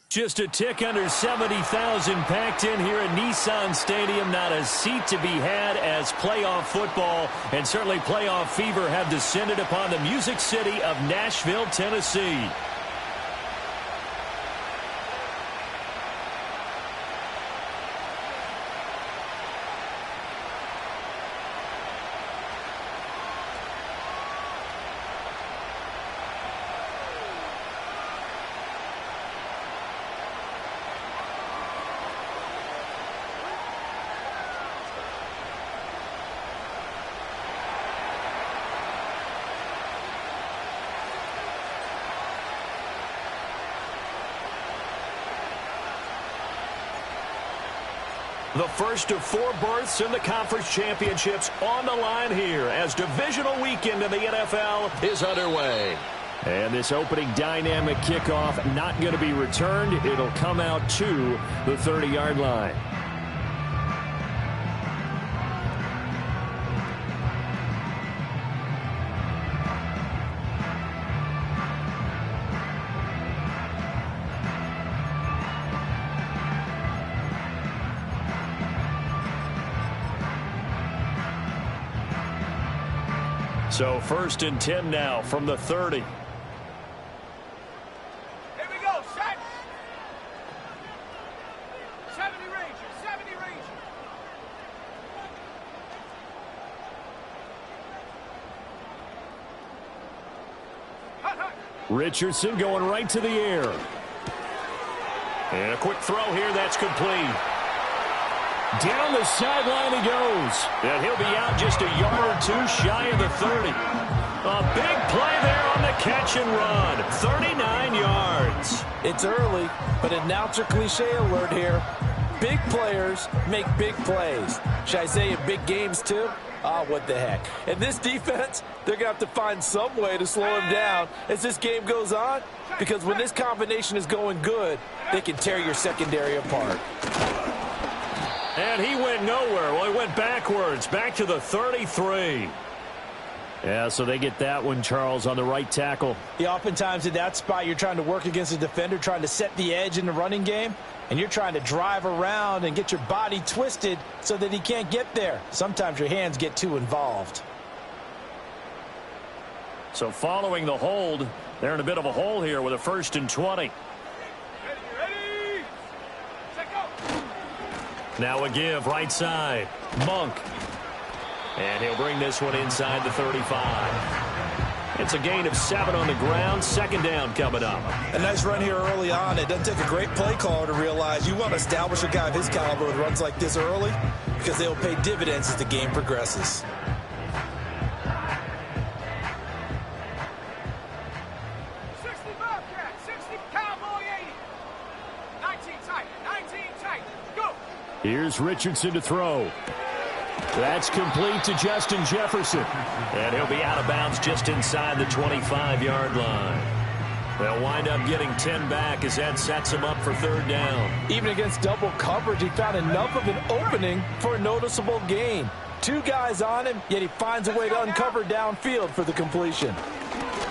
Just a tick under 70,000 packed in here at Nissan Stadium. Not a seat to be had as playoff football and certainly playoff fever have descended upon the Music City of Nashville, Tennessee. The first of 4 berths in the conference championships on the line here as divisional weekend in the NFL is underway. And this opening dynamic kickoff not going to be returned. It'll come out to the 30-yard line. So 1st and 10 now from the 30. Here we go, set. 70 Rangers, 70 Rangers. Hut, hut. Richardson going right to the air. And a quick throw here, that's complete. Down the sideline he goes. And he'll be out just a yard or 2 shy of the 30. A big play there on the catch and run. 39 yards. It's early, but announcer cliche alert here. Big players make big plays. Should I say in big games too? Ah, what the heck. And this defense, they're going to have to find some way to slow him down as this game goes on. Because when this combination is going good, they can tear your secondary apart. And he went nowhere. Well, he went backwards, back to the 33. Yeah, so they get that one, Charles, on the right tackle. Yeah, oftentimes in that spot, you're trying to work against a defender, trying to set the edge in the running game, and you're trying to drive around and get your body twisted so that he can't get there. Sometimes your hands get too involved. So following the hold, they're in a bit of a hole here with a 1st and 20. Now a give, right side. Monk. And he'll bring this one inside the 35. It's a gain of 7 on the ground. 2nd down coming up. A nice run here early on. It doesn't take a great play caller to realize you want to establish a guy of his caliber with runs like this early because they'll pay dividends as the game progresses. Here's Richardson to throw. That's complete to Justin Jefferson. And he'll be out of bounds just inside the 25-yard line. They'll wind up getting 10 back as that sets him up for 3rd down. Even against double coverage, he found enough of an opening for a noticeable gain. 2 guys on him, yet he finds a way to uncover downfield for the completion.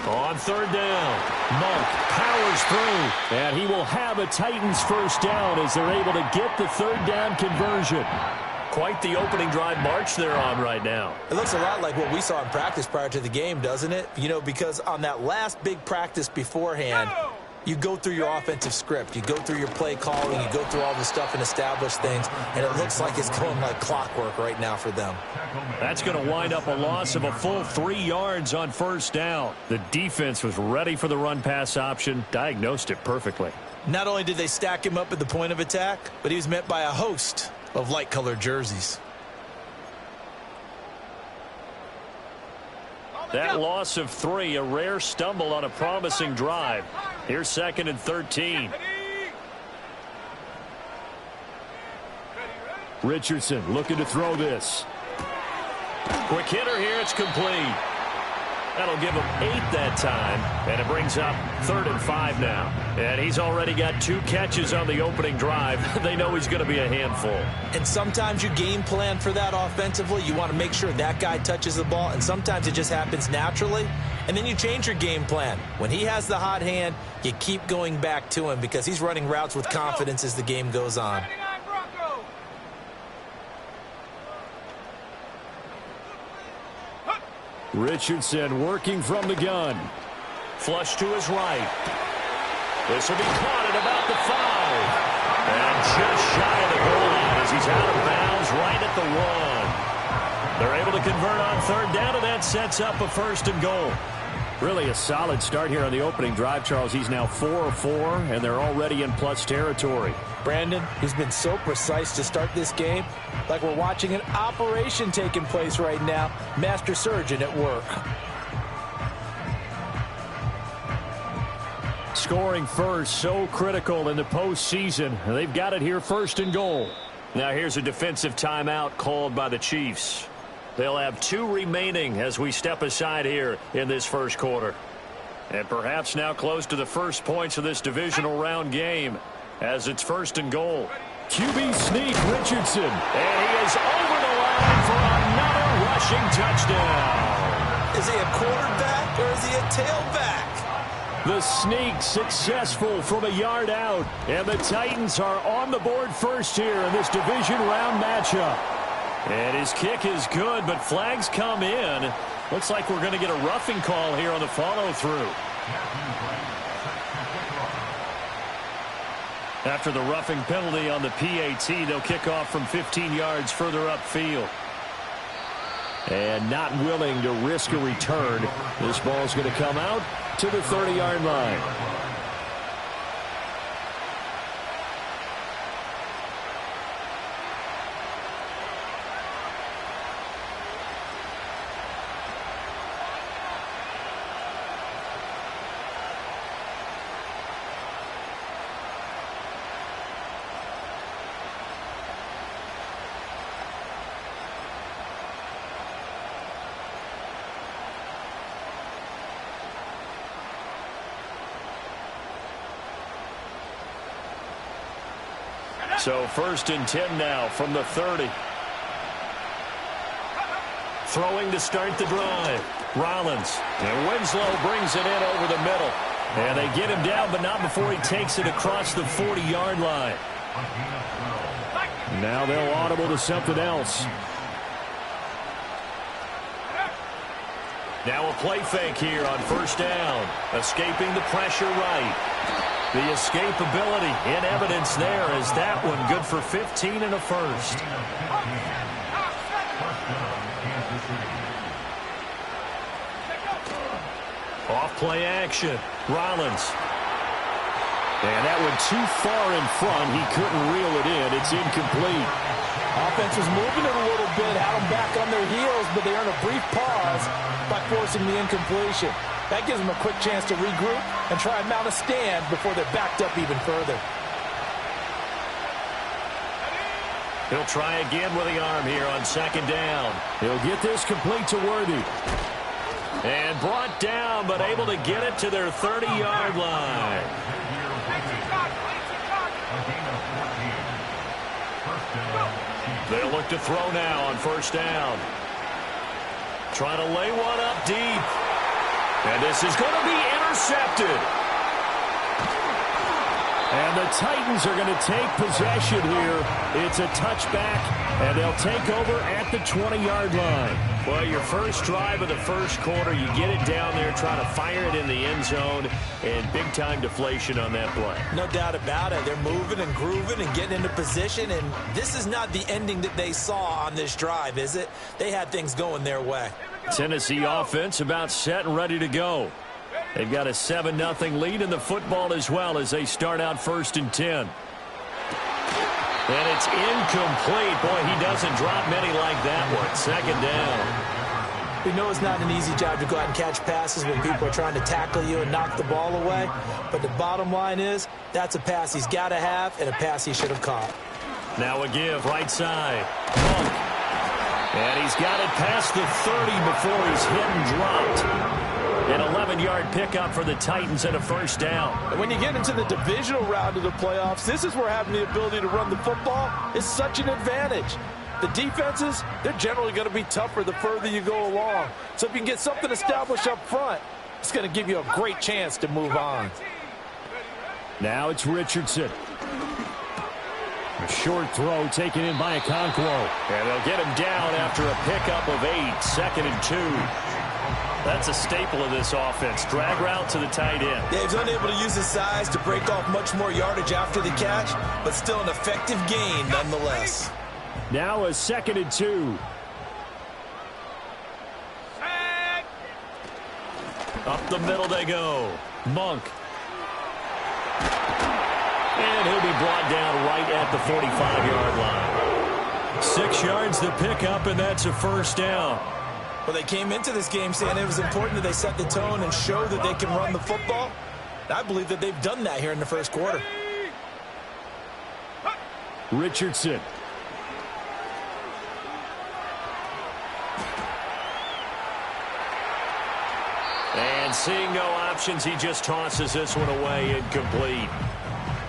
On 3rd down, Monk powers through, and he will have a Titans 1st down as they're able to get the 3rd down conversion. Quite the opening drive march they're on right now. It looks a lot like what we saw in practice prior to the game, doesn't it? You know, because on that last big practice beforehand, you go through your offensive script. You go through your play calling. You go through all the stuff and establish things. And it looks like it's going like clockwork right now for them. That's going to wind up a loss of a full 3 yards on 1st down. The defense was ready for the run-pass option, diagnosed it perfectly. Not only did they stack him up at the point of attack, but he was met by a host of light-colored jerseys. That loss of 3, a rare stumble on a promising drive. Here's 2nd and 13. Richardson looking to throw this. Quick hitter here, it's complete. That'll give him 8 that time, and it brings up 3rd and 5 now. And he's already got 2 catches on the opening drive. They know he's going to be a handful. And sometimes you game plan for that offensively. You want to make sure that guy touches the ball, and sometimes it just happens naturally. and then you change your game plan. When he has the hot hand, you keep going back to him because he's running routes with confidence as the game goes on. Richardson working from the gun. Flush to his right. This will be caught at about the 5. And just shy of the goal line as he's out of bounds right at the 1. They're able to convert on third down, and that sets up a 1st and goal. Really a solid start here on the opening drive, Charles. He's now 4 of 4, and they're already in plus territory. Brandon, he's been so precise to start this game, like we're watching an operation taking place right now. Master surgeon at work. Scoring first, so critical in the postseason. They've got it here, 1st and goal. Now here's a defensive timeout called by the Chiefs. They'll have 2 remaining as we step aside here in this first quarter. And perhaps now close to the first points of this divisional round game as it's 1st and goal. QB sneak, Richardson. And he is over the line for another rushing touchdown. Is he a quarterback or is he a tailback? The sneak successful from a yard out. And the Titans are on the board first here in this division round matchup. And his kick is good, but flags come in. Looks like we're going to get a roughing call here on the follow-through. After the roughing penalty on the PAT, they'll kick off from 15 yards further upfield. And not willing to risk a return. This ball's going to come out to the 30-yard line. So 1st and 10 now from the 30. Throwing to start the drive. Rollins. And Winslow brings it in over the middle. And they get him down, but not before he takes it across the 40-yard line. Now they'll audible to something else. Now a play fake here on 1st down. Escaping the pressure right. The escapability in evidence there as that one good for 15 and a 1st. Off play action. Rollins. And that one too far in front. He couldn't reel it in. It's incomplete. Offense was moving it a little bit, had them back on their heels, but they earned a brief pause by forcing the incompletion. That gives them a quick chance to regroup and try and mount a stand before they're backed up even further. He'll try again with the arm here on 2nd down. He'll get this complete to Worthy. And brought down, but able to get it to their 30-yard line. They'll look to throw now on 1st down. Trying to lay one up deep. And this is going to be intercepted. And the Titans are going to take possession here. It's a touchback, and they'll take over at the 20-yard line. Well, your first drive of the first quarter, you get it down there, try to fire it in the end zone, and big-time deflation on that play. No doubt about it. They're moving and grooving and getting into position, and this is not the ending that they saw on this drive, is it? They had things going their way. Tennessee offense about set and ready to go. They've got a 7-0 lead in the football as well as they start out 1st and 10. And it's incomplete. Boy, he doesn't drop many like that one. 2nd down. We know it's not an easy job to go out and catch passes when people are trying to tackle you and knock the ball away. But the bottom line is that's a pass he's got to have and a pass he should have caught. Now a give right side. Monk. And he's got it past the 30 before he's hit and dropped. An 11-yard pickup for the Titans and a 1st down. And when you get into the divisional round of the playoffs, this is where having the ability to run the football is such an advantage. The defenses, they're generally going to be tougher the further you go along. So if you can get something established up front, It's going to give you a great chance to move on. Now it's Richardson. A short throw taken in by Okonkwo. And they'll get him down after a pickup of 8, 2nd and 2. That's a staple of this offense. Drag route to the tight end. Yeah, he's unable to use his size to break off much more yardage after the catch, but still an effective gain nonetheless. Now a 2nd and 2. Up the middle they go. Monk. And he'll be brought down right at the 45-yard line. 6 yards to pick up, and that's a first down. Well, they came into this game saying it was important that they set the tone and show that they can run the football. I believe that they've done that here in the first quarter. Richardson. And seeing no options, he just tosses this one away incomplete.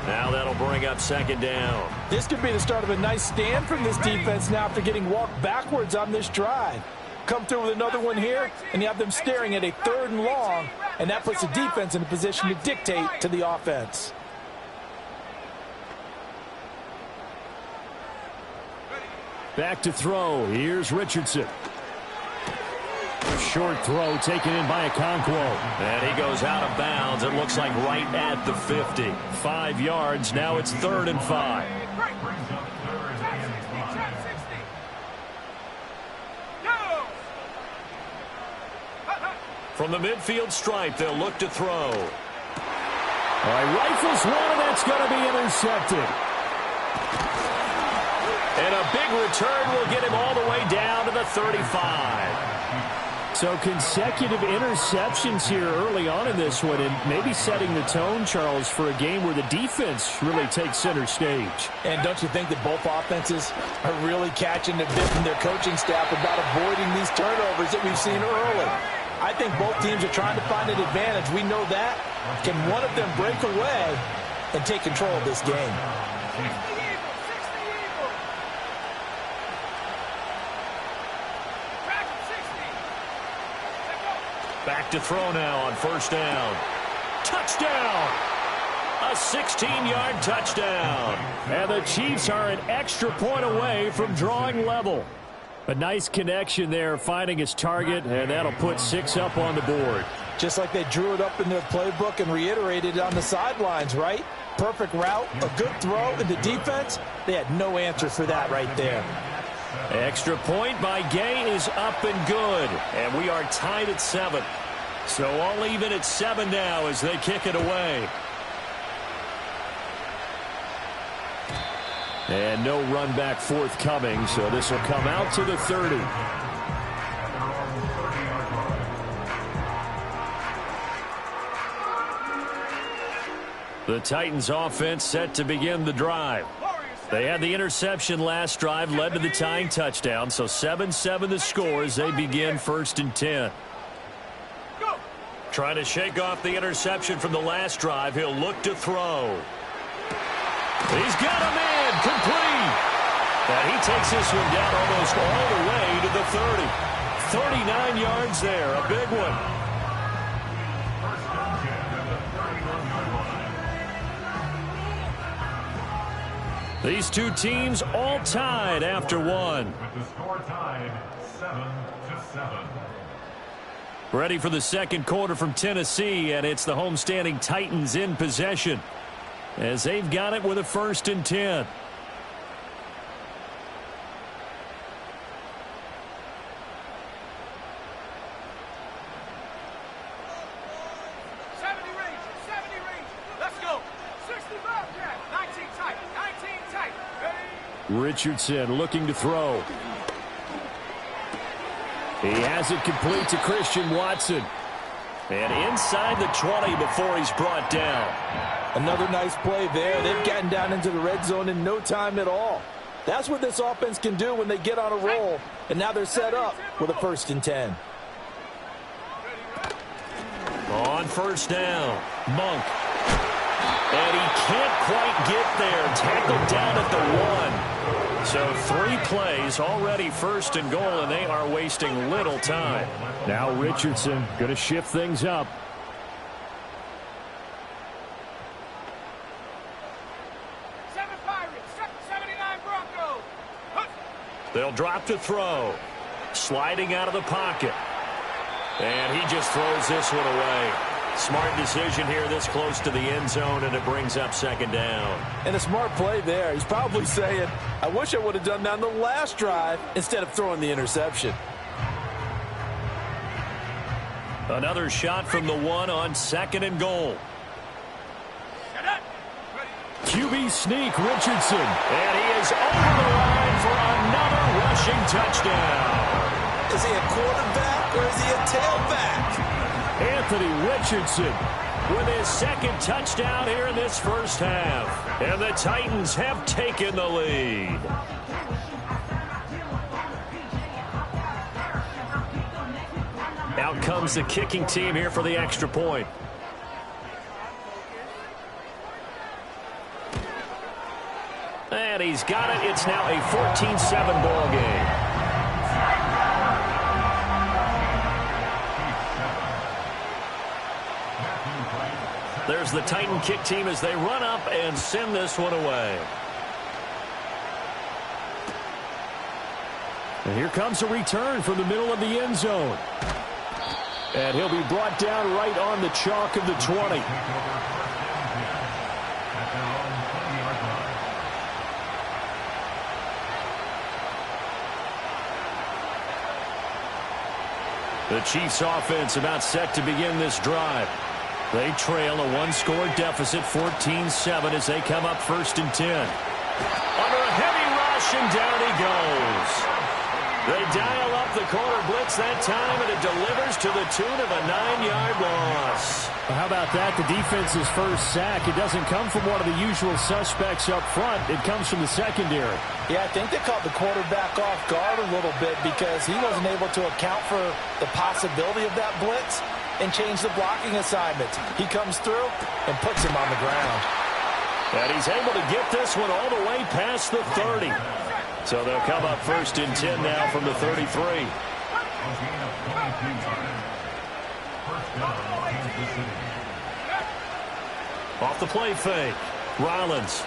Now that'll bring up 2nd down. This could be the start of a nice stand from this defense now after getting walked backwards on this drive. Come through with another one here, and you have them staring at a 3rd and long, and that puts the defense in a position to dictate to the offense. Back to throw. Here's Richardson. A short throw taken in by Okonkwo. And he goes out of bounds. It looks like right at the 50. 5 yards. Now it's 3rd and 5. From the midfield stripe, they'll look to throw. All right, rifles one, and that's going to be intercepted. And a big return will get him all the way down to the 35. So consecutive interceptions here early on in this one, and maybe setting the tone, Charles, for a game where the defense really takes center stage. And don't you think that both offenses are really catching the bit from their coaching staff about avoiding these turnovers that we've seen early? I think both teams are trying to find an advantage. We know that. Can one of them break away and take control of this game? Back to throw now on 1st down. Touchdown! A 16-yard touchdown. And the Chiefs are an extra point away from drawing level. A nice connection there, finding his target, and that'll put 6 up on the board. Just like they drew it up in their playbook and reiterated it on the sidelines, right? Perfect route, a good throw, and the defense, they had no answer for that right there. Extra point by Gay is up and good, and we are tied at 7. So all even at 7 now as they kick it away. And no run back forthcoming, so this will come out to the 30. The Titans offense set to begin the drive. They had the interception last drive, led to the tying touchdown, so 7-7 the score as they begin 1st and 10. Trying to shake off the interception from the last drive. He'll look to throw. He's got a man complete. And he takes this one down almost all the way to the 30. 39 yards there, a big one. These two teams all tied after one. With the score tied 7-7. Ready for the second quarter from Tennessee, and it's the homestanding Titans in possession as they've got it with a 1st and 10. Richardson looking to throw. He has it complete to Christian Watson. And inside the 20 before he's brought down. Another nice play there. They've gotten down into the red zone in no time at all. That's what this offense can do when they get on a roll. And now they're set up with a 1st and 10. On 1st down, Monk. And he can't quite get there. Tackled down at the 1. So 3 plays, already 1st and goal, and they are wasting little time. Now Richardson going to shift things up. They'll drop to throw. Sliding out of the pocket. And he just throws this one away. Smart decision here this close to the end zone, and it brings up second down. And a smart play there. He's probably saying, I wish I would have done that on the last drive instead of throwing the interception. Another shot from the one on second and goal. QB sneak, Richardson. And he is over the line for another rushing touchdown. Is he a quarterback or is he a tailback? Anthony Richardson with his second touchdown here in this first half. And the Titans have taken the lead. Out comes the kicking team here for the extra point. And he's got it. It's now a 14-7 ball game. There's the Titan kick team as they run up and send this one away. And here comes a return from the middle of the end zone. And he'll be brought down right on the chalk of the 20. The Chiefs offense about set to begin this drive. They trail a one-score deficit, 14-7, as they come up 1st and 10. Under a heavy rush, and down he goes. They dial up the corner blitz that time, and it delivers to the tune of a 9-yard loss. Well, how about that? The defense's first sack. It doesn't come from one of the usual suspects up front. It comes from the secondary. Yeah, I think they caught the quarterback off guard a little bit because he wasn't able to account for the possibility of that blitz and change the blocking assignments. He comes through and puts him on the ground. And he's able to get this one all the way past the 30. So they'll come up 1st and 10 now from the 33. Off the play fake. Rollins.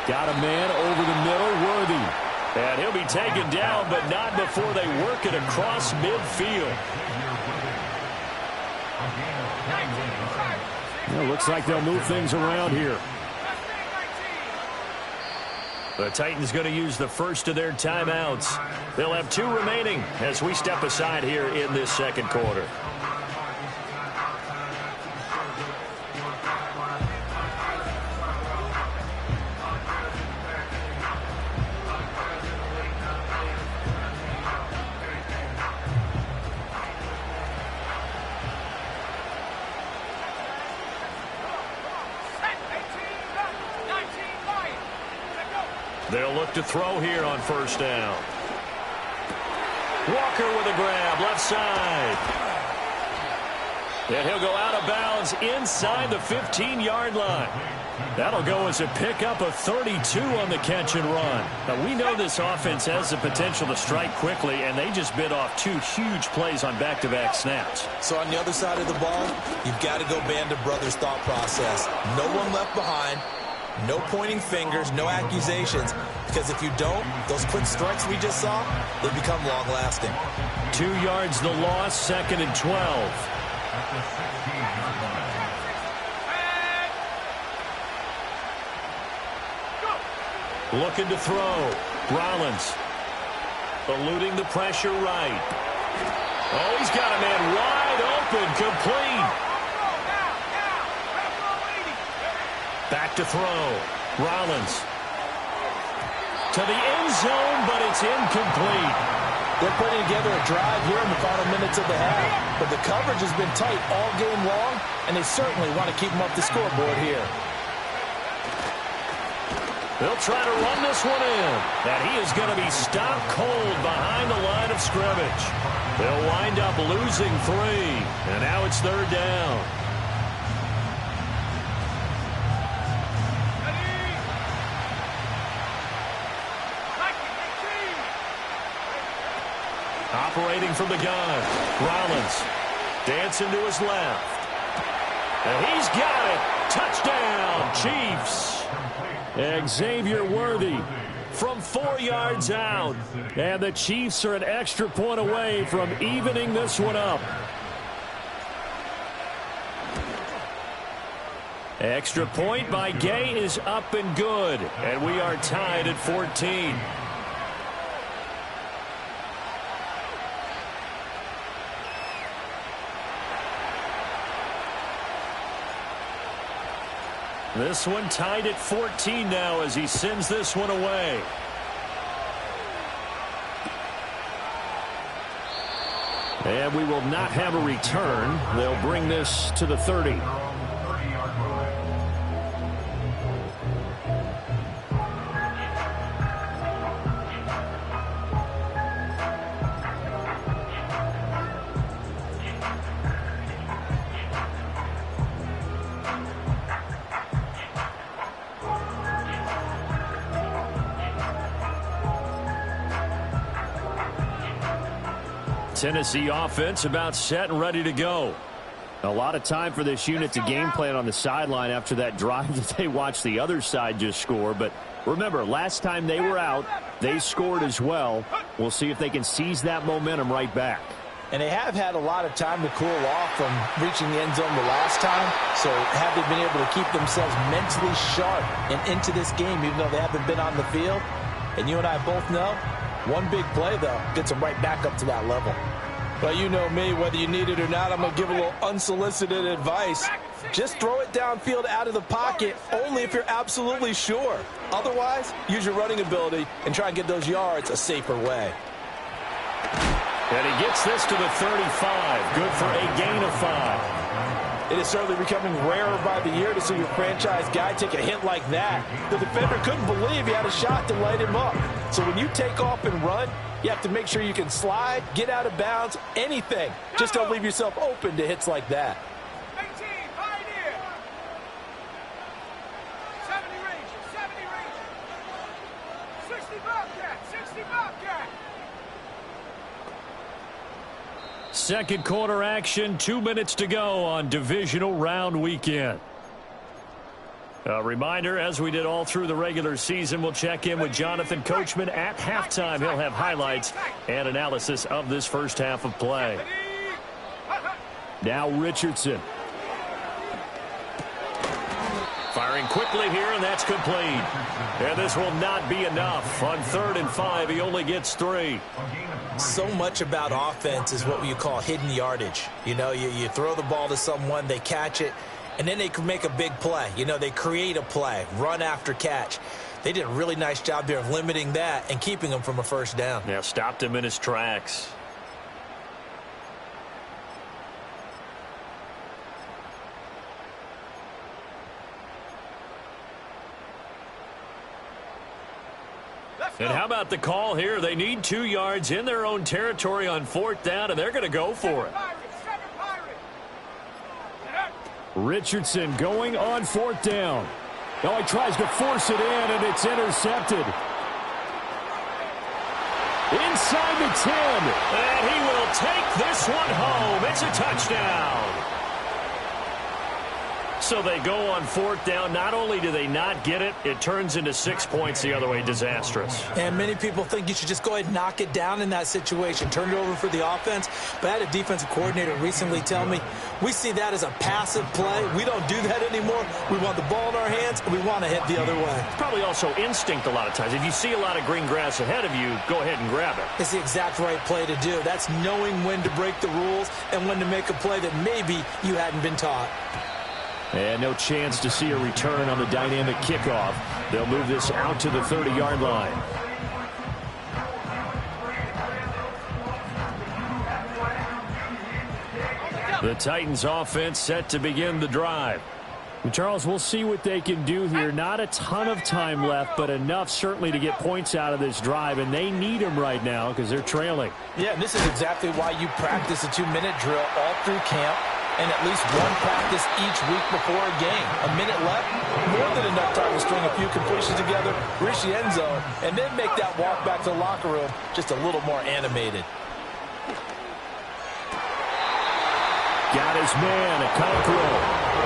Got a man over the middle, Worthy. And he'll be taken down, but not before they work it across midfield. Well, looks like they'll move things around here. The Titans going to use the first of their timeouts. They'll have 2 remaining as we step aside here in this second quarter. They'll look to throw here on 1st down. Walker with a grab, left side. And he'll go out of bounds inside the 15-yard line. That'll go as a pickup of 32 on the catch and run. Now, we know this offense has the potential to strike quickly, and they just bit off 2 huge plays on back-to-back snaps. So on the other side of the ball, you've got to go Band of Brothers thought process. No one left behind. No pointing fingers, no accusations, because if you don't, those quick strikes we just saw, they become long-lasting. 2 yards the loss, 2nd and 12. Looking to throw. Rollins. Eluding the pressure right. Oh, he's got a man wide open, complete. Back to throw. Rollins. To the end zone, but it's incomplete. They're putting together a drive here in the final minutes of the half. But the coverage has been tight all game long, and they certainly want to keep them up the scoreboard here. They'll try to run this one in. And he is going to be stopped cold behind the line of scrimmage. They'll wind up losing 3. And now it's 3rd down. Operating from the gun. Rollins dancing to his left. And he's got it. Touchdown, Chiefs. Xavier Worthy from 4 yards out. And the Chiefs are an extra point away from evening this one up. Extra point by Gay is up and good. And we are tied at 14. This one tied at 14 now as he sends this one away. And we will not have a return. They'll bring this to the 30. Tennessee offense about set and ready to go. A lot of time for this unit to game plan on the sideline after that drive that they watched the other side just score. But remember, last time they were out, they scored as well. We'll see if they can seize that momentum right back. And they have had a lot of time to cool off from reaching the end zone the last time. So have they been able to keep themselves mentally sharp and into this game, even though they haven't been on the field? And you and I both know, one big play, though, gets them right back up to that level. Well, you know me, whether you need it or not, I'm going to give a little unsolicited advice. Just throw it downfield out of the pocket, only if you're absolutely sure. Otherwise, use your running ability and try and get those yards a safer way. And he gets this to the 35. Good for a gain of 5. It is certainly becoming rarer by the year to see your franchise guy take a hit like that. The defender couldn't believe he had a shot to light him up. So when you take off and run, you have to make sure you can slide, get out of bounds, anything. Just don't leave yourself open to hits like that. 18, pioneer. 70 Ranger, 70 Ranger. 60 Bobcat, 60 Bobcat. Second quarter action, 2 minutes to go on divisional round weekend. A reminder, as we did all through the regular season, we'll check in with Jonathan Coachman at halftime. He'll have highlights and analysis of this first half of play. Now Richardson. Firing quickly here, and that's complete. And this will not be enough. On 3rd and 5, he only gets 3. So much about offense is what you call hidden yardage. You know, you throw the ball to someone, they catch it, and then they can make a big play. You know, they create a play, run after catch. They did a really nice job there of limiting that and keeping him from a first down. Yeah, stopped him in his tracks. And how about the call here? They need 2 yards in their own territory on 4th down, and they're going to go for it. Richardson going on 4th down. Oh, he tries to force it in, and it's intercepted. Inside the 10, and he will take this one home. It's a touchdown. So they go on 4th down. Not only do they not get it, it turns into 6 points the other way. Disastrous. And many people think you should just go ahead and knock it down in that situation. Turn it over for the offense. But I had a defensive coordinator recently tell me, we see that as a passive play. We don't do that anymore. We want the ball in our hands, and we want to head the other way. It's probably also instinct a lot of times. If you see a lot of green grass ahead of you, go ahead and grab it. It's the exact right play to do. That's knowing when to break the rules and when to make a play that maybe you hadn't been taught. And no chance to see a return on the dynamic kickoff. They'll move this out to the 30-yard line. The Titans offense set to begin the drive. Charles, we'll see what they can do here. Not a ton of time left, but enough certainly to get points out of this drive, and they need them right now because they're trailing. Yeah, and this is exactly why you practice a 2-minute drill all through camp and at least one practice each week before a game. A minute left, more than enough time to string a few completions together, reach the end zone, and then make that walk back to the locker room just a little more animated. Got his man, a Cockrell.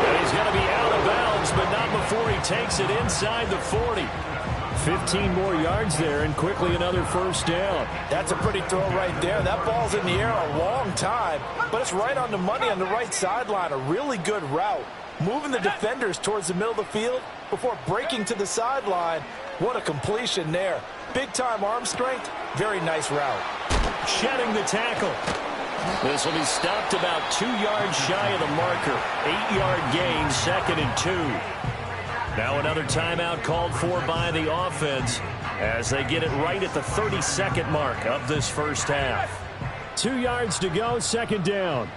And he's going to be out of bounds, but not before he takes it inside the 40. 15 more yards there and quickly another first down. That's a pretty throw right there. That ball's in the air a long time, but it's right on the money on the right sideline. A really good route. Moving the defenders towards the middle of the field before breaking to the sideline. What a completion there. Big-time arm strength. Very nice route. Shedding the tackle. This will be stopped about 2 yards shy of the marker. 8-yard gain, 2nd and 2. Now another timeout called for by the offense as they get it right at the 32nd mark of this first half. 2 yards to go, 2nd down.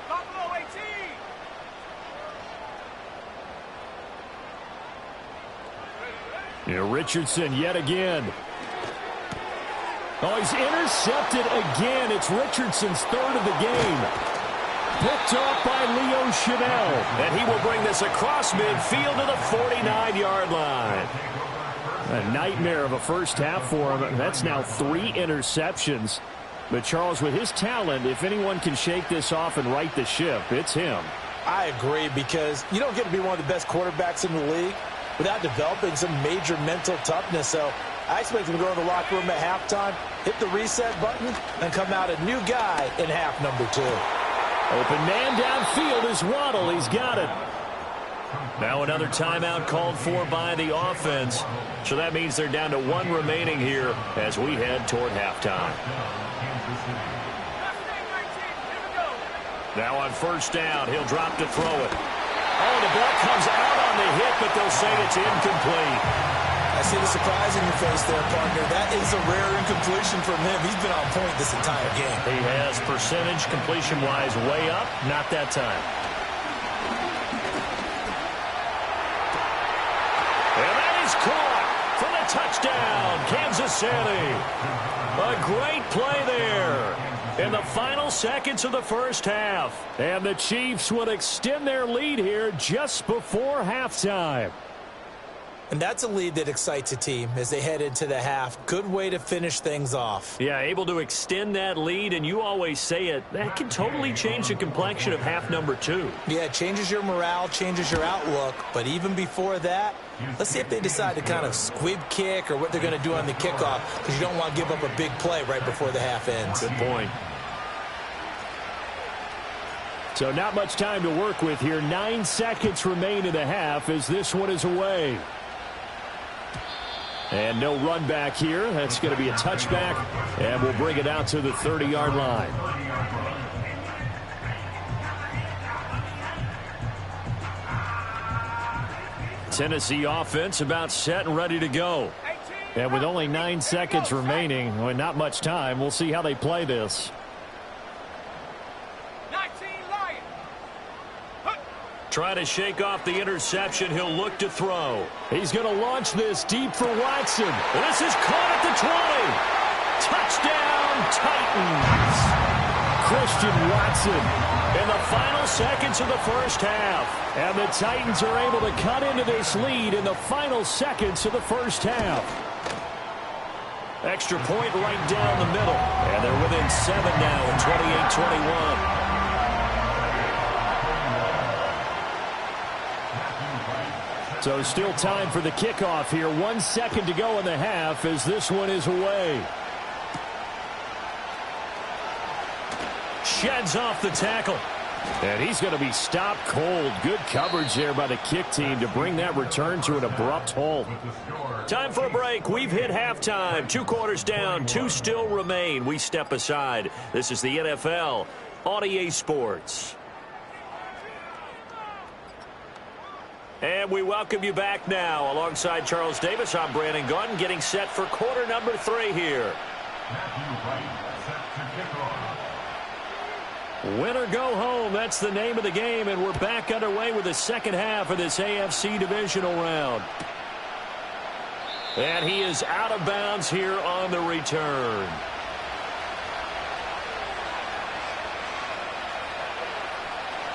Buffalo 18. Here Richardson yet again. Oh, he's intercepted again. It's Richardson's 3rd of the game. Picked off by Leo Chanel. And he will bring this across midfield to the 49-yard line. A nightmare of a first half for him. That's now 3 interceptions. But Charles, with his talent, if anyone can shake this off and right the ship, it's him. I agree, because you don't get to be one of the best quarterbacks in the league without developing some major mental toughness. So I expect him to go in the locker room at halftime, hit the reset button, and come out a new guy in half number 2. Open man downfield is Waddle. He's got it. Now another timeout called for by the offense. So that means they're down to 1 remaining here as we head toward halftime. Now on first down, he'll drop to throw it. Oh, the ball comes out on the hit, but they'll say it's incomplete. I see the surprise in your face there, partner. That is a rare incompletion from him. He's been on point this entire game. He has percentage completion-wise way up. Not that time. And that is caught for the touchdown, Kansas City. A great play there in the final seconds of the first half. And the Chiefs would extend their lead here just before halftime. And that's a lead that excites a team as they head into the half. Good way to finish things off. Yeah, able to extend that lead, and you always say it, that can totally change the complexion of half number 2. Yeah, it changes your morale, changes your outlook. But even before that, let's see if they decide to kind of squib kick or what they're going to do on the kickoff, because you don't want to give up a big play right before the half ends. Good point. So not much time to work with here. 9 seconds remain in the half as this one is away. And no run back here. That's going to be a touchback, and we'll bring it out to the 30-yard line. Tennessee offense about set and ready to go. And with only 9 seconds remaining, well, not much time, we'll see how they play this. Try to shake off the interception. He'll look to throw. He's going to launch this deep for Watson. This is caught at the 20. Touchdown, Titans. Christian Watson in the final seconds of the first half. And the Titans are able to cut into this lead in the final seconds of the first half. Extra point right down the middle. And they're within 7 now at 28-21. So still time for the kickoff here. 1 second to go in the half as this one is away. Sheds off the tackle. And he's going to be stopped cold. Good coverage there by the kick team to bring that return to an abrupt halt. Time for a break. We've hit halftime. 2 quarters down. 2 still remain. We step aside. This is the NFL on EA Sports. And we welcome you back now. Alongside Charles Davis, I'm Brandon Gunn, getting set for quarter number 3 here. Win or go home, that's the name of the game, and we're back underway with the second half of this AFC divisional round. And he is out of bounds here on the return.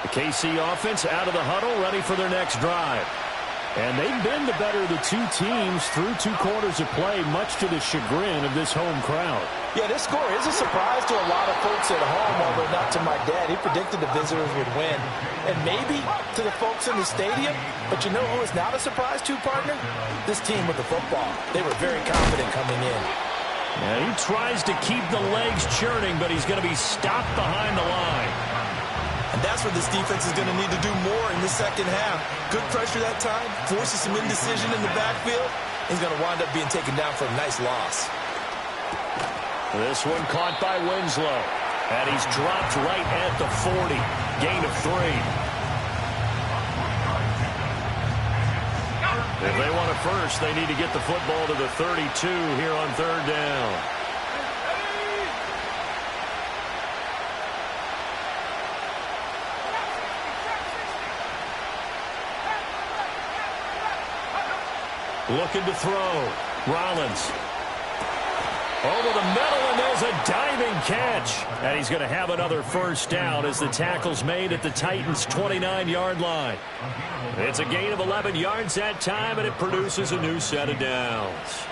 The KC offense out of the huddle, ready for their next drive. And they've been the better of the two teams through 2 quarters of play, much to the chagrin of this home crowd. Yeah, this score is a surprise to a lot of folks at home, although not to my dad. He predicted the visitors would win. And maybe to the folks in the stadium. But you know who is not a surprise to, partner? This team with the football. They were very confident coming in. And he tries to keep the legs churning, but he's going to be stopped behind the line. And that's where this defense is going to need to do more in the second half. Good pressure that time, forces some indecision in the backfield. He's going to wind up being taken down for a nice loss. This one caught by Winslow. And he's dropped right at the 40. Gain of 3. If they want a first, they need to get the football to the 32 here on 3rd down. Looking to throw. Rollins. Over the middle, and there's a diving catch. And he's going to have another first down as the tackle's made at the Titans' 29-yard line. It's a gain of 11 yards that time, and it produces a new set of downs.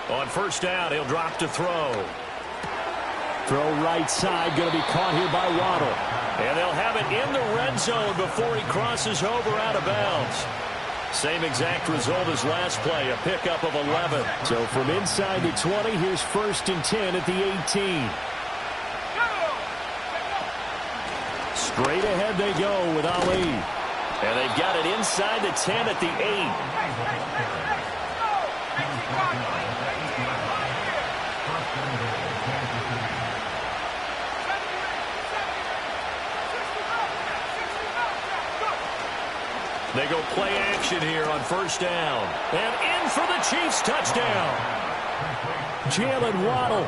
On first down, he'll drop to throw. Throw right side, going to be caught here by Waddle. And they'll have it in the red zone before he crosses over out of bounds. Same exact result as last play, a pickup of 11. So from inside the 20, here's 1st and 10 at the 18. Straight ahead they go with Ali. And they've got it inside the 10 at the 8. They go play action here on first down. And in for the Chiefs touchdown. Jalen Waddle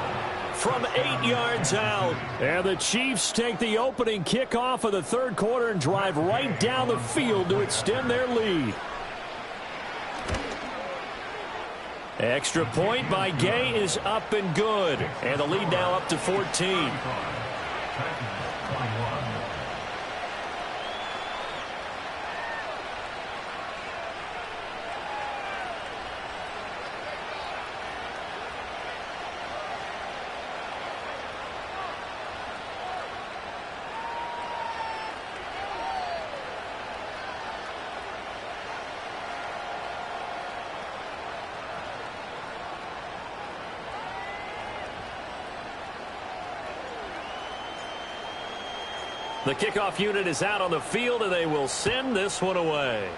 from 8 yards out. And the Chiefs take the opening kickoff of the 3rd quarter and drive right down the field to extend their lead. Extra point by Gay is up and good. And the lead now up to 14. The kickoff unit is out on the field, and they will send this one away.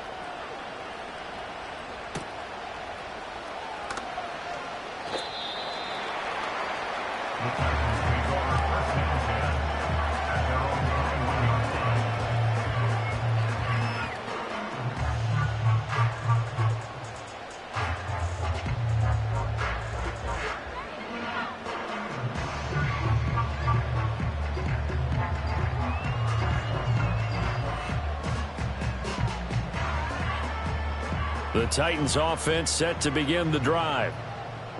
The Titans offense set to begin the drive.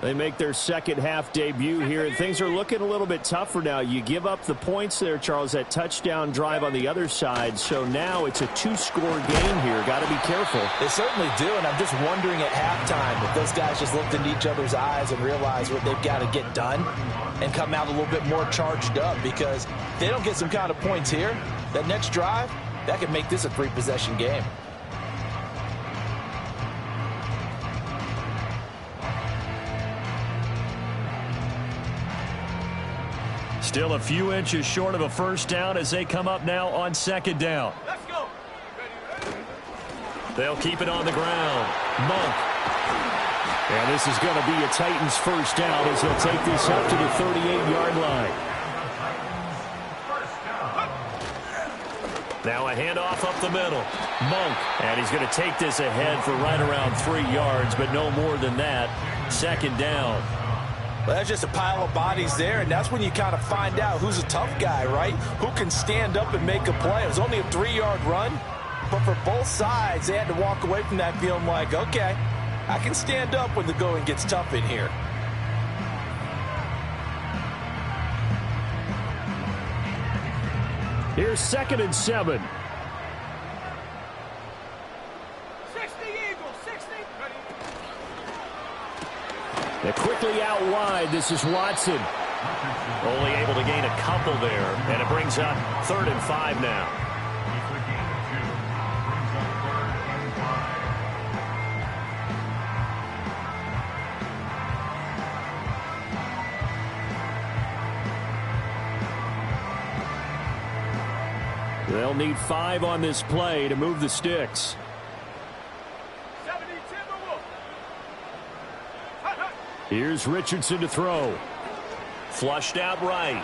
They make their second half debut here, and things are looking a little bit tougher now. You give up the points there, Charles, that touchdown drive on the other side. So now it's a 2-score game here. Got to be careful. They certainly do, and I'm just wondering at halftime if those guys just looked into each other's eyes and realized what they've got to get done and come out a little bit more charged up, because if they don't get some kind of points here, that next drive, that could make this a 3-possession game. Still a few inches short of a first down as they come up now on second down. Let's go. They'll keep it on the ground. Monk. And this is going to be a Titans first down as they'll take this up to the 38-yard line. Now a handoff up the middle. Monk. And he's going to take this ahead for right around 3 yards, but no more than that. Second down. Well, that's just a pile of bodies there, and that's when you kind of find out who's a tough guy, right? Who can stand up and make a play. It was only a 3-yard run, But for both sides, they had to walk away from that feeling like, okay, I can stand up when the going gets tough in here. Here's 2nd and 7. 60 Eagles, 60. Ready. They're quickly out wide. This is Watson. Only able to gain a couple there, and it brings up 3rd and 5 now. They'll need 5 on this play to move the sticks. 70 Timberwolves. Hut, hut. Here's Richardson to throw. Flushed out right.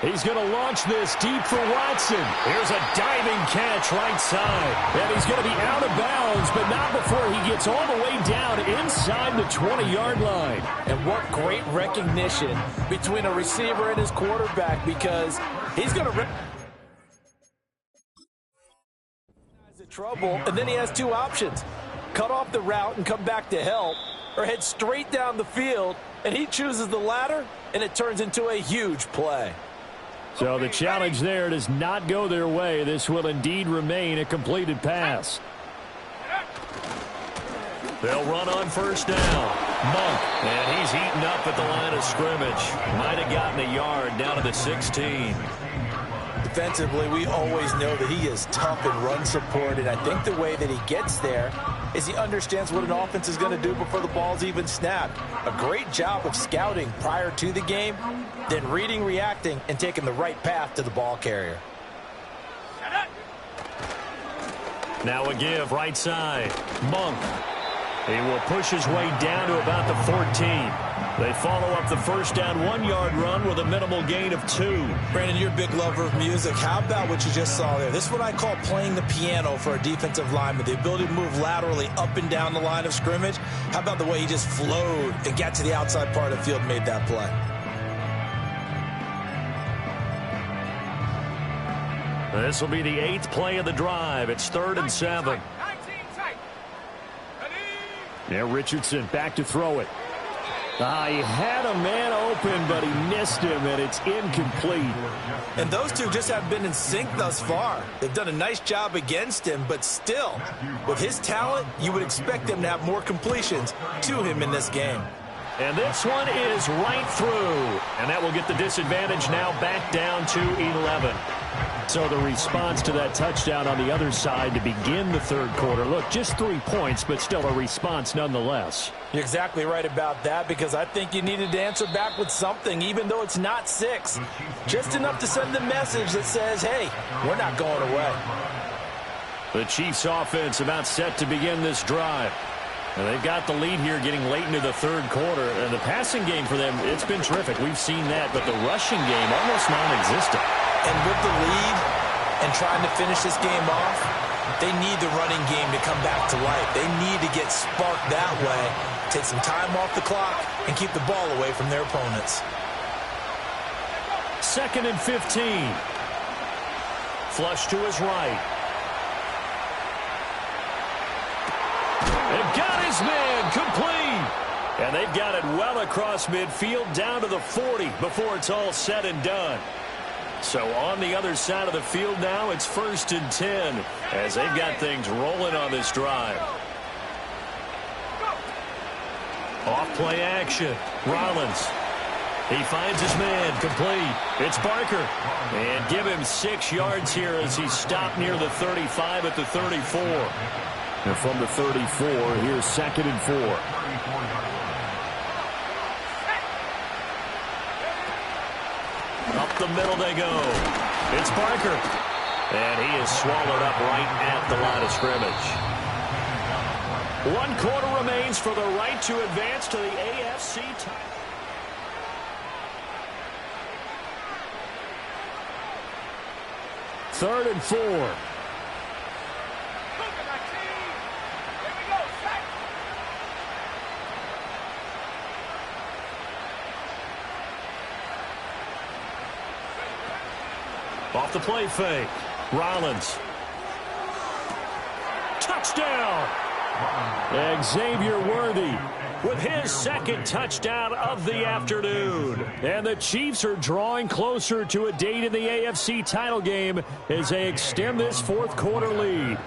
He's going to launch this deep for Watson. Here's a diving catch right side. And he's going to be out of bounds, but not before he gets all the way down inside the 20-yard line. And what great recognition between a receiver and his quarterback, because he's going to trouble, and then he has 2 options. Cut off the route and come back to help, or head straight down the field, and he chooses the latter, and it turns into a huge play. So the challenge there does not go their way. This will indeed remain a completed pass. They'll run on 1st down. Monk, and he's eaten up at the line of scrimmage. Might have gotten a yard down to the 16. Defensively, we always know that he is tough in run support, and I think the way that he gets there is he understands what an offense is going to do before the ball's even snapped. A great job of scouting prior to the game, then reading, reacting, and taking the right path to the ball carrier. Now a give right side. Monk. He will push his way down to about the 14. They follow up the 1st down 1-yard run with a minimal gain of 2. Brandon, you're a big lover of music. How about what you just saw there? This is what I call playing the piano for a defensive lineman, the ability to move laterally up and down the line of scrimmage. How about the way he just flowed and got to the outside part of the field and made that play? This will be the 8th play of the drive. It's 3rd and 7. 19 tight. Ready. Now Richardson back to throw it. He had a man open, but he missed him, and it's incomplete. And those two just have been in sync thus far. They've done a nice job against him, but still, with his talent, you would expect them to have more completions to him in this game. And this one is right through. And that will get the disadvantage now back down to 11. So the response to that touchdown on the other side to begin the 3rd quarter. Look, just 3 points, but still a response nonetheless. You're exactly right about that, because I think you needed to answer back with something, even though it's not 6. Just enough to send the message that says, hey, we're not going away. The Chiefs offense about set to begin this drive. And they've got the lead here getting late into the 3rd quarter. And the passing game for them, it's been terrific. We've seen that, but the rushing game almost non-existent. And with the lead and trying to finish this game off, they need the running game to come back to life. They need to get sparked that way, take some time off the clock, and keep the ball away from their opponents. 2nd and 15. Flush to his right. They've got his man complete. And they've got it well across midfield down to the 40 before it's all said and done. So on the other side of the field now, it's 1st and 10 as they've got things rolling on this drive. Off play action. Rollins. He finds his man complete. It's Barker. And give him 6 yards here as he's stopped near the 35 at the 34. And from the 34, here's 2nd and 4. Up the middle they go. It's Barker. And he is swallowed up right at the line of scrimmage. 1 quarter remains for the right to advance to the AFC title. Third and 4. Off the play fake. Rollins. Touchdown! Xavier Worthy with his second touchdown of the afternoon. And the Chiefs are drawing closer to a date in the AFC title game as they extend this fourth quarter lead.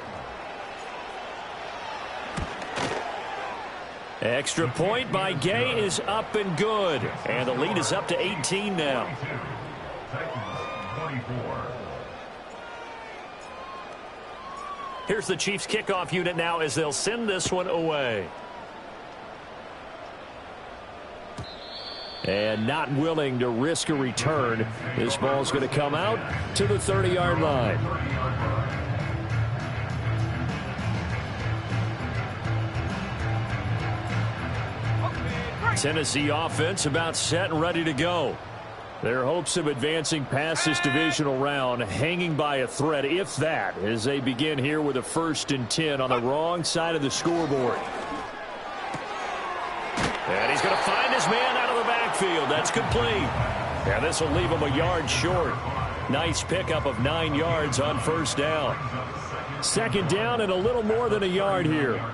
Extra point by Gay is up and good. And the lead is up to 18 now. Here's the Chiefs kickoff unit now as they'll send this one away. And not willing to risk a return. This ball's going to come out to the 30-yard line. Tennessee offense about set and ready to go. Their hopes of advancing past this divisional round hanging by a thread, if that, as they begin here with a 1st and 10 on the wrong side of the scoreboard. And he's going to find his man out of the backfield. That's complete. And this will leave him a yard short. Nice pickup of 9 yards on 1st down. 2nd down and a little more than a yard here.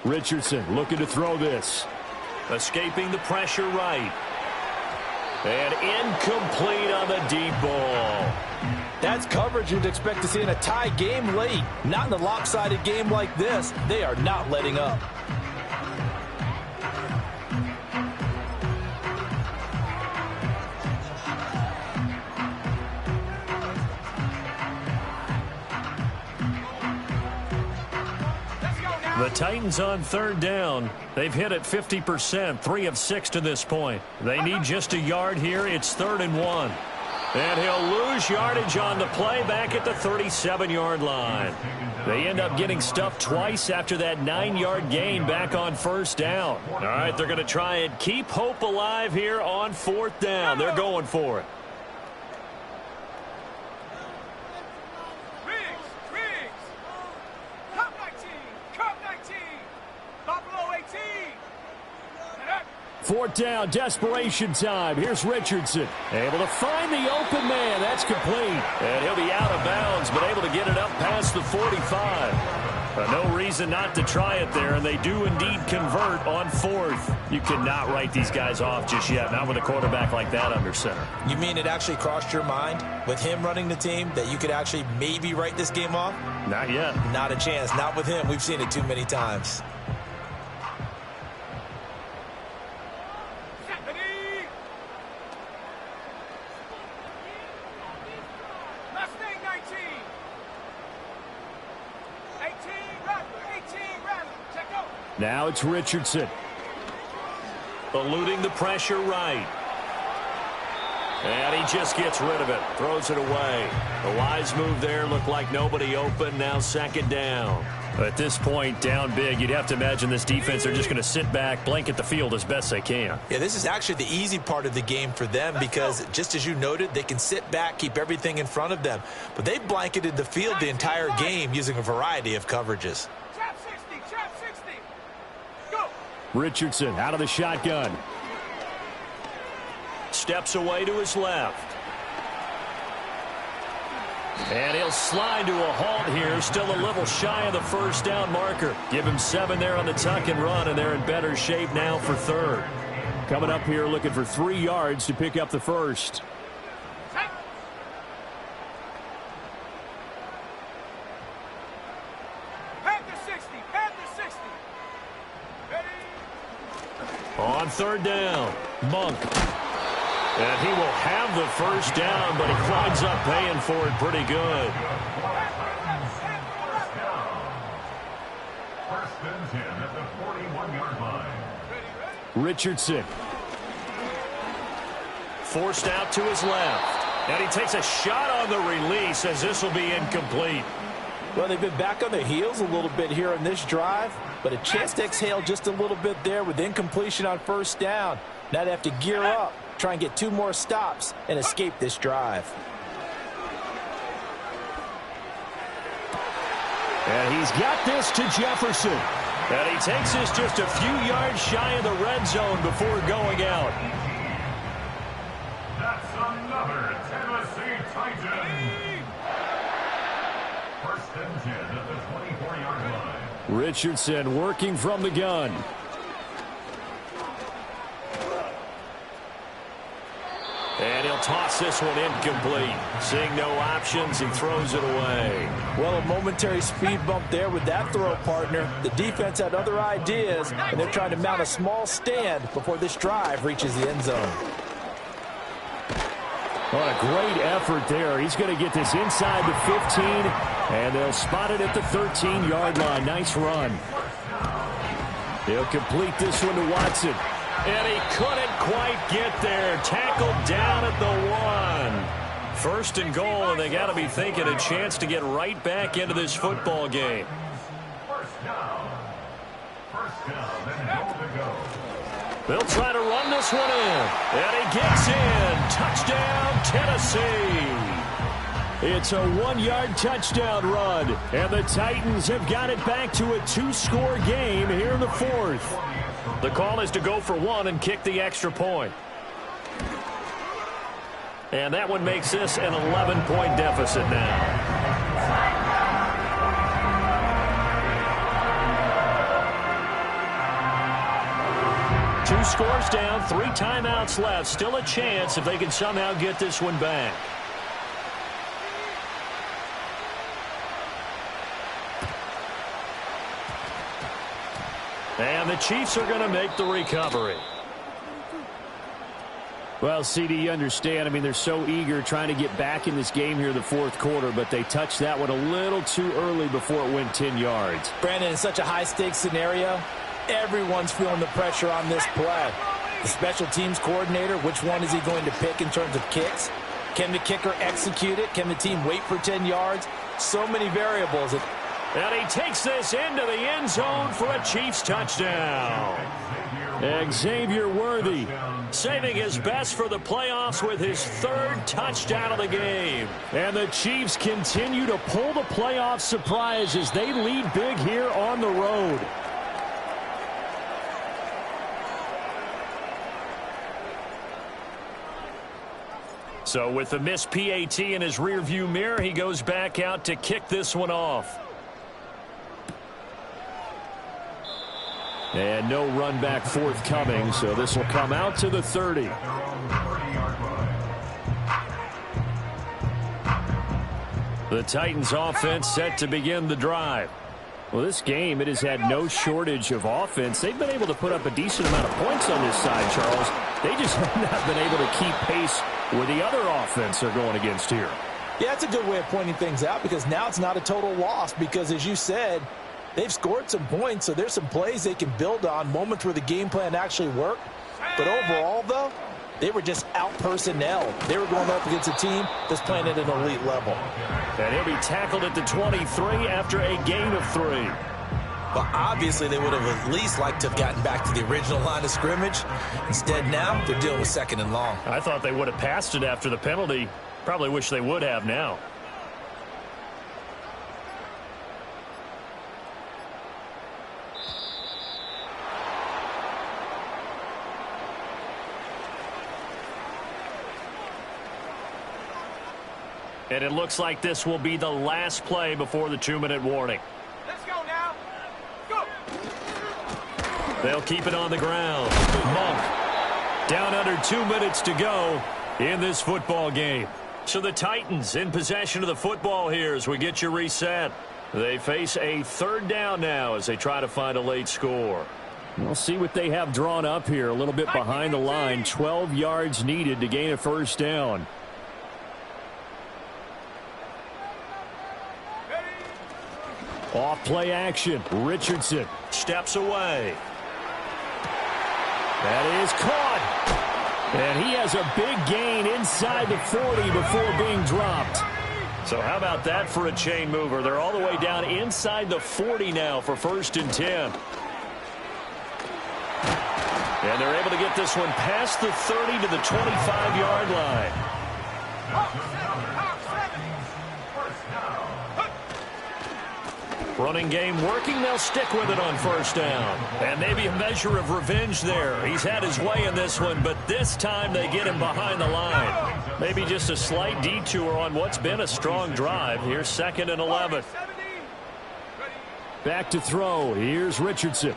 Richardson looking to throw this. Escaping the pressure right. And incomplete on the deep ball. That's coverage you'd expect to see in a tie game late. Not in a lopsided game like this. They are not letting up. The Titans on 3rd down. They've hit it 50%, 3 of 6 to this point. They need just a yard here. It's 3rd and 1. And he'll lose yardage on the play back at the 37-yard line. They end up getting stuffed twice after that 9-yard gain back on 1st down. All right, they're going to try and keep hope alive here on 4th down. They're going for it. Fourth down, desperation time. Here's Richardson. Able to find the open man. That's complete. And he'll be out of bounds, but able to get it up past the 45. No reason not to try it there, and they do indeed convert on 4th. You cannot write these guys off just yet, not with a quarterback like that under center. You mean it actually crossed your mind with him running the team that you could actually maybe write this game off? Not yet. Not a chance. Not with him. We've seen it too many times. Now it's Richardson. Eluding the pressure right. And he just gets rid of it. Throws it away. The wise move there. Looked like nobody open. Now 2nd down. At this point, down big, you'd have to imagine this defense are just going to sit back, blanket the field as best they can. Yeah, this is actually the easy part of the game for them because, just as you noted, they can sit back, keep everything in front of them. But they blanketed the field the entire game using a variety of coverages. Richardson out of the shotgun. Steps away to his left. And he'll slide to a halt here. Still a little shy of the 1st down marker. Give him 7 there on the tuck and run, and they're in better shape now for 3rd. Coming up here looking for 3 yards to pick up the 1st. On 3rd down, Monk. And he will have the 1st down, but he winds up paying for it pretty good. 1st and 10 at the 41-yard line. Richardson. Forced out to his left. And he takes a shot on the release as this will be incomplete. Well, they've been back on their heels a little bit here in this drive, but a chance to exhale just a little bit there with incompletion on 1st down. Now they have to gear up, try and get 2 more stops, and escape this drive. And he's got this to Jefferson. And he takes us just a few yards shy of the red zone before going out. That's another Tennessee Titan. First and 10 at the 24-yard line. Richardson working from the gun. And he'll toss this one incomplete. Seeing no options, he throws it away. Well, a momentary speed bump there with that throw, partner. The defense had other ideas, and they're trying to mount a small stand before this drive reaches the end zone. What a great effort there. He's going to get this inside the 15, and they'll spot it at the 13-yard line. Nice run. He'll complete this one to Watson. And he couldn't quite get there. Tackled down at the 1. First and goal, and they got to be thinking a chance to get right back into this football game. First down. And goal to go. They'll try to run this one in. And he gets in. Touchdown, Tennessee. It's a 1-yard touchdown run. And the Titans have got it back to a 2-score game here in the 4th. The call is to go for 1 and kick the extra point. And that one makes this an 11-point deficit now. Two scores down, 3 timeouts left. Still a chance if they can somehow get this one back. And the Chiefs are going to make the recovery. Well, CD, you understand. I mean, they're so eager trying to get back in this game here in the 4th quarter, but they touched that one a little too early before it went 10 yards. Brandon, in such a high-stakes scenario, everyone's feeling the pressure on this play. The special teams coordinator, which one is he going to pick in terms of kicks? Can the kicker execute it? Can the team wait for 10 yards? So many variables. And he takes this into the end zone for a Chiefs touchdown. Xavier Worthy saving his best for the playoffs with his 3rd touchdown of the game. And the Chiefs continue to pull the playoff surprise as they lead big here on the road. So with the missed PAT in his rearview mirror, he goes back out to kick this one off. And no run back forthcoming, so this will come out to the 30. The Titans offense set to begin the drive. Well, this game, it has had no shortage of offense. They've been able to put up a decent amount of points on this side, Charles. They just have not been able to keep pace with the other offense they're going against here. Yeah, that's a good way of pointing things out because now it's not a total loss because, as you said, they've scored some points, so there's some plays they can build on, moments where the game plan actually worked. But overall, though, they were just out-personnel. They were going up against a team that's playing at an elite level. And he'll be tackled at the 23 after a gain of 3. Well, obviously, they would have at least liked to have gotten back to the original line of scrimmage. Instead, now they're dealing with 2nd and long. I thought they would have passed it after the penalty. Probably wish they would have now. And it looks like this will be the last play before the 2-minute warning. Let's go now. Go. They'll keep it on the ground. Monk down under 2 minutes to go in this football game. So the Titans in possession of the football here as we get you reset. They face a 3rd down now as they try to find a late score. We'll see what they have drawn up here. A little bit behind the line. 12 yards needed to gain a 1st down. Off play action. Richardson steps away. That is caught. And he has a big gain inside the 40 before being dropped. So how about that for a chain mover? They're all the way down inside the 40 now for 1st and 10. And they're able to get this one past the 30 to the 25-yard line. Running game working. They'll stick with it on first down. And maybe a measure of revenge there. He's had his way in this one, but this time they get him behind the line. Maybe just a slight detour on what's been a strong drive. Here's 2nd and 11. Back to throw. Here's Richardson.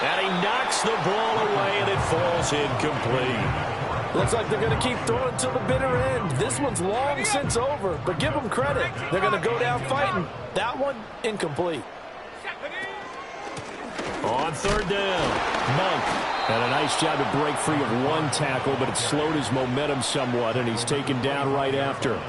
And he knocks the ball away, and it falls incomplete. Looks like they're going to keep throwing till the bitter end. This one's long since over, but give them credit. They're going to go down fighting. That one, incomplete. On 3rd down, Monk had a nice job to break free of one tackle, but it slowed his momentum somewhat, and he's taken down right after.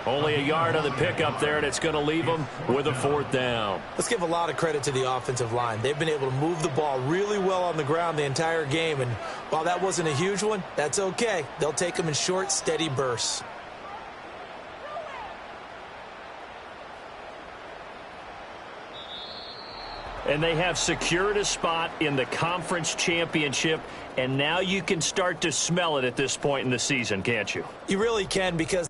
Only a yard on the pickup there, and it's going to leave him with a 4th down. Let's give a lot of credit to the offensive line. They've been able to move the ball really well on the ground the entire game, and while that wasn't a huge one, that's okay. They'll take them in short, steady bursts. And they have secured a spot in the conference championship, and now you can start to smell it at this point in the season, can't you? You really can, because